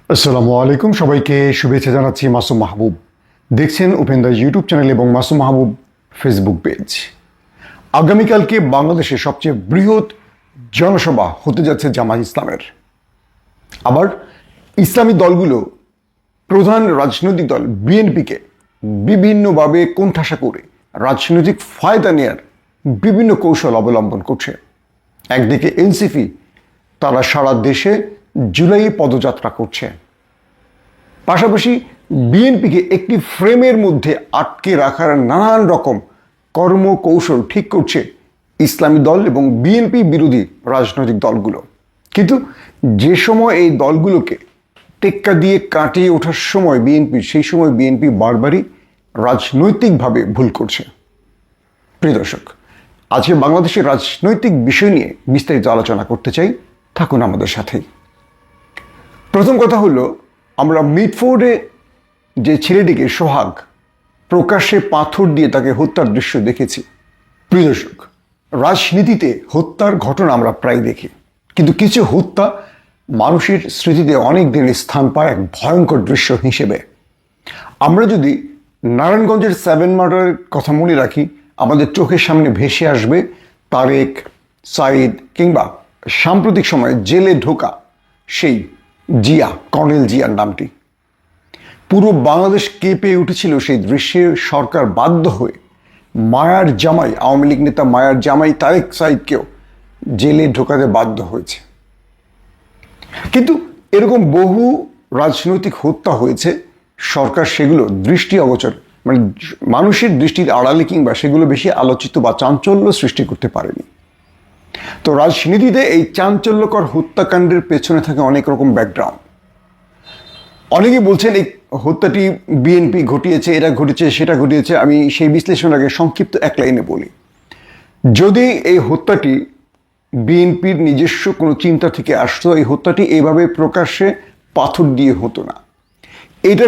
আসসালামু আলাইকুম, সবাইকে শুভেচ্ছা জানাচ্ছি। মাসুম মাহবুব দেখছেন উপেন্দ্র ইউটিউব চ্যানেল এবং মাসুম মাহবুব ফেসবুক পেজ। আগামীকালকে বাংলাদেশের সবচেয়ে বৃহৎ জনসভা হতে যাচ্ছে জামাত ইসলামের। আবার ইসলামী দলগুলো প্রধান রাজনৈতিক দল বিএনপিকে বিভিন্নভাবে কোণঠাসা করে রাজনৈতিক ফায়দা নেয়ার বিভিন্ন কৌশল অবলম্বন করছে। একদিকে এনসিপি তারা সারা দেশে জুলাই পদযাত্রা করছে, পাশাপাশি বিএনপিকে একটি ফ্রেমের মধ্যে আটকে রাখার নানান রকম কর্মকৌশল ঠিক করছে ইসলামী দল এবং বিএনপি বিরোধী রাজনৈতিক দলগুলো। কিন্তু যে সময় এই দলগুলোকে টেক্কা দিয়ে কাটিয়ে ওঠার সময় সেই সময় বিএনপি বারবারই রাজনৈতিকভাবে ভুল করছে। প্রিয় দর্শক, আজকে বাংলাদেশের রাজনৈতিক বিষয় নিয়ে বিস্তারিত আলোচনা করতে চাই, থাকুন আমাদের সাথেই। প্রথম কথা হলো, আমরা মিটফোর্ডে যে ছেলেটিকে সোহাগ প্রকাশ্যে পাথর দিয়ে তাকে হত্যার দৃশ্য দেখেছি। প্রিয় দর্শক, রাজনীতিতে হত্যার ঘটনা আমরা প্রায় দেখি, কিন্তু কিছু হত্যা মানুষের স্মৃতিতে অনেক দিন স্থান পায় এক ভয়ঙ্কর দৃশ্য হিসেবে। আমরা যদি নারায়ণগঞ্জের 7 মার্ডারের কথা মনে রাখি, আমাদের চোখের সামনে ভেসে আসবে তারেক, সাইদ কিংবা সাম্প্রতিক সময়ে জেলে ঢোকা সেই জিয়া, কর্নেল জিয়ার নামটি। পুরো বাংলাদেশ কেঁপে উঠেছিল সেই দৃশ্যে। সরকার বাধ্য হয়ে মায়ার জামাই, আওয়ামী লীগ নেতা মায়ার জামাই তারেক সাইদকেও জেলে ঢোকাতে বাধ্য হয়েছে। কিন্তু এরকম বহু রাজনৈতিক হত্যা হয়েছে, সরকার সেগুলো দৃষ্টি অগোচর, মানে মানুষের দৃষ্টির আড়ালে কিংবা সেগুলো বেশি আলোচিত বা চাঞ্চল্য সৃষ্টি করতে পারেনি। তো রাজনীতিতে এই চাঞ্চল্যকর হত্যাকাণ্ডের পেছনে থাকে অনেক রকম ব্যাকগ্রাউন্ড। অনেকে বলছেন এই হত্যাটি বিএনপি ঘটিয়েছে, এটা ঘটেছে, সেটা ঘটিয়েছে। আমি সেই বিশ্লেষণ আগে সংক্ষিপ্ত এক লাইনে বলি। যদি এই হত্যাটি বিএনপির নিজস্ব কোনো চিন্তা থেকে আসতো, এই হত্যাটি এইভাবে প্রকাশ্যে পাথর দিয়ে হতো না। এটা